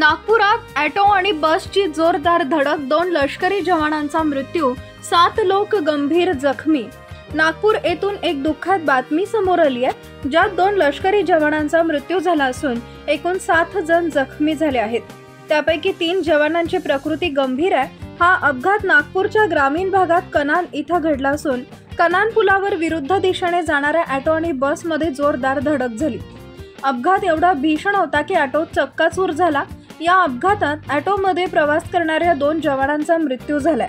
नागपुरात ॲटो आणि बसची जोरदार धडक, 2 लष्करी जवानांचा मृत्यू, 7 लोक गंभीर जखमी। नागपूर येथून एक दुःखद बातमी समोर आली आहे, ज्यात 2 लष्करी जवानांचा मृत्यू झाला असून एकूण 7 जण जखमी झाले आहेत। त्यापैकी 3 जवानांची प्रकृती गंभीर आहे। हा अपघात नागपूरच्या ग्रामीण भागात कनान इथं घडला असून कनान पुलावर विरुद्ध दिशेने जाणाऱ्या ॲटो आणि बसमध्ये जोरदार धडक झाली। अपघात एवढा भीषण होता की ॲटो चक्काचूर झाला। या अपघातात ॲटोमध्ये प्रवास करणाऱ्या 2 जवानांचा मृत्यू झालाय।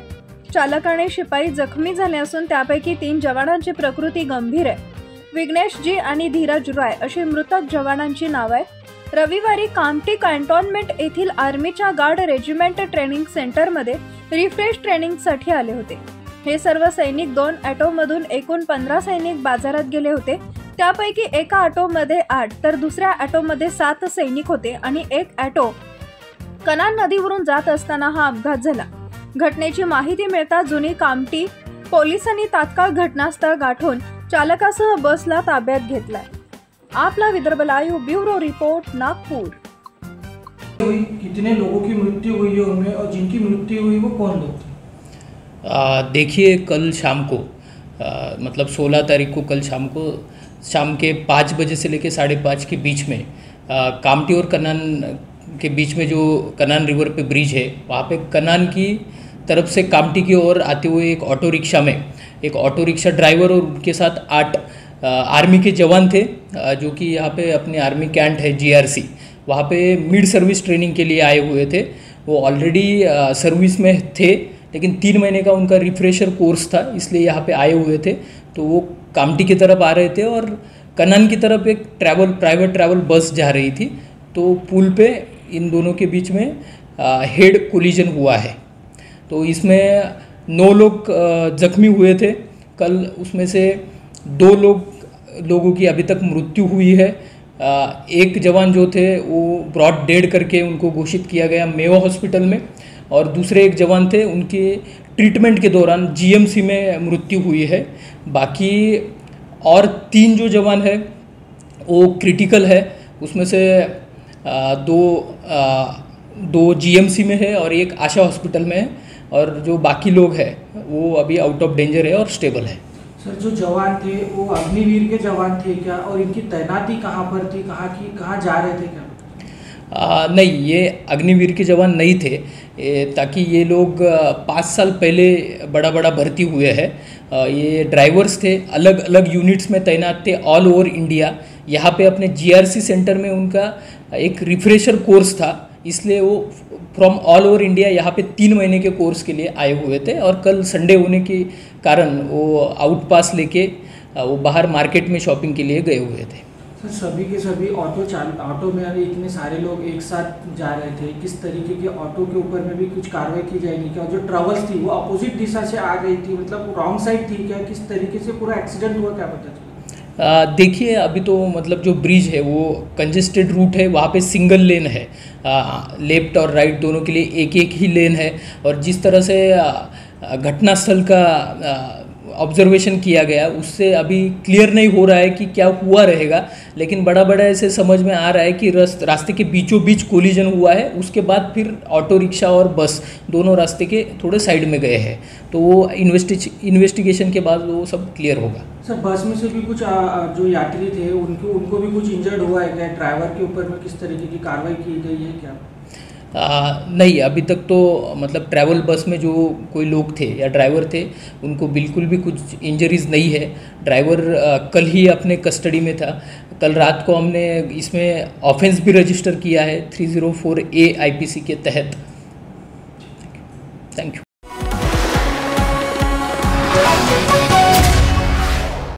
चालक आणि शिपाई जखमी झाले असून त्यापैकी 3 जवानांची प्रकृती गंभीर आहे। विघ्नेश जी आणि धीरज रॉय अशी मृतक जवानांची नावे आहेत। रविवारी कामठी कॅन्टोन्मेंट येथील आर्मीच्या गार्ड रेजिमेंट ट्रेनिंग सेंटरमध्ये रिफ्रेश ट्रेनिंगसाठी आले होते। हे सर्व सैनिक 2 ॲटोमधून एकूण 15 सैनिक बाजारात गेले होते। त्यापैकी एका ॲटोमध्ये 8 तर दुसऱ्या ॲटोमध्ये 7 सैनिक होते आणि एक ॲटो कनान नदीवरून जात असताना हा अपघात झाला। घटनेची माहिती मिळता जुनी कामठी पोलिसांनी तात्काळ घटनास्थळ गाठून चालकासह बसला ताब्यात घेतलाय। आपला Vidarbha live bureau report, Nagpur. कितने लोगों की मृत्यु हुई है उनमें, और जिनकी मृत्यु हुई वो कौन लोग थे? देखिए, कल शाम को मतलब 16 तारीख को कल शाम को शाम के 5 बजे से लेकर 5:30 के बीच में कामठी और कनान के बीच में जो कनान रिवर पे ब्रिज है, वहाँ पे कनान की तरफ से कामठी की ओर आते हुए एक ऑटो रिक्शा में एक ऑटो रिक्शा ड्राइवर और उनके साथ 8 आर्मी के जवान थे, जो कि यहाँ पे अपने आर्मी कैंट है GRC, वहाँ पे मिड सर्विस ट्रेनिंग के लिए आए हुए थे। वो ऑलरेडी सर्विस में थे, लेकिन 3 महीने का उनका रिफ्रेशर कोर्स था, इसलिए यहाँ पे आए हुए थे। तो वो कामठी की तरफ आ रहे थे और कनान की तरफ एक प्राइवेट ट्रैवल बस जा रही थी। तो पुल पे इन दोनों के बीच में हेड कोलिजन हुआ है। तो इसमें 9 लोग जख्मी हुए थे कल, उसमें से 2 लोगों की अभी तक मृत्यु हुई है। एक जवान जो थे वो ब्रॉड डेड करके उनको घोषित किया गया मेयो हॉस्पिटल में, और दूसरे एक जवान थे, उनके ट्रीटमेंट के दौरान GMC में मृत्यु हुई है। बाकी और 3 जो जवान है वो क्रिटिकल है, उसमें से 2 GMC में है और एक आशा हॉस्पिटल में है, और जो बाकी लोग हैं वो अभी आउट ऑफ डेंजर है और स्टेबल है। सर, जो जवान थे वो अग्निवीर के जवान थे क्या, और इनकी तैनाती कहाँ पर थी, कहाँ जा रहे थे क्या? नहीं, ये अग्निवीर के जवान नहीं थे, ताकि ये लोग 5 साल पहले बड़ा भर्ती हुए हैं। ये ड्राइवर्स थे, अलग अलग यूनिट्स में तैनात थे ऑल ओवर इंडिया। यहाँ पे अपने GRC सेंटर में उनका एक रिफ्रेशर कोर्स था, इसलिए वो फ्रॉम ऑल ओवर इंडिया यहाँ पे 3 महीने के कोर्स के लिए आए हुए थे। और कल संडे होने के कारण वो आउट पास लेके वो बाहर मार्केट में शॉपिंग के लिए गए हुए थे। सर, सभी के सभी ऑटो में अभी इतने सारे लोग एक साथ जा रहे थे, किस तरीके के ऑटो के ऊपर में भी कुछ कार्रवाई की जाएगी क्या? जो ट्रेवल्स थी वो अपोजिट दिशा से आ गई थी, मतलब रॉन्ग साइड थी क्या? किस तरीके से पूरा एक्सीडेंट हुआ, क्या पता चला? देखिए, अभी तो मतलब जो ब्रिज है वो कंजेस्टेड रूट है, वहाँ पे सिंगल लेन है, लेफ्ट और राइट दोनों के लिए एक ही लेन है। और जिस तरह से घटनास्थल का ऑब्जर्वेशन किया गया, उससे अभी क्लियर नहीं हो रहा है कि क्या हुआ रहेगा, लेकिन बड़ा ऐसे समझ में आ रहा है कि रास्ते के बीचों बीच कोलिजन हुआ है। उसके बाद फिर ऑटो रिक्शा और बस दोनों रास्ते के थोड़े साइड में गए हैं, तो वो इन्वेस्टिगेशन के बाद वो सब क्लियर होगा। सर, बस में से भी कुछ जो यात्री थे उनको भी कुछ इंजर्ड हुआ है क्या? ड्राइवर के ऊपर में किस तरीके की कार्रवाई की गई है क्या? नहीं, अभी तक तो मतलब ट्रैवल बस में जो कोई लोग थे या ड्राइवर थे, उनको बिल्कुल भी कुछ इंजरीज नहीं है। ड्राइवर कल ही अपने कस्टडी में था। कल रात को हमने इसमें ऑफेंस भी रजिस्टर किया है 304A IPC के तहत। Thank you.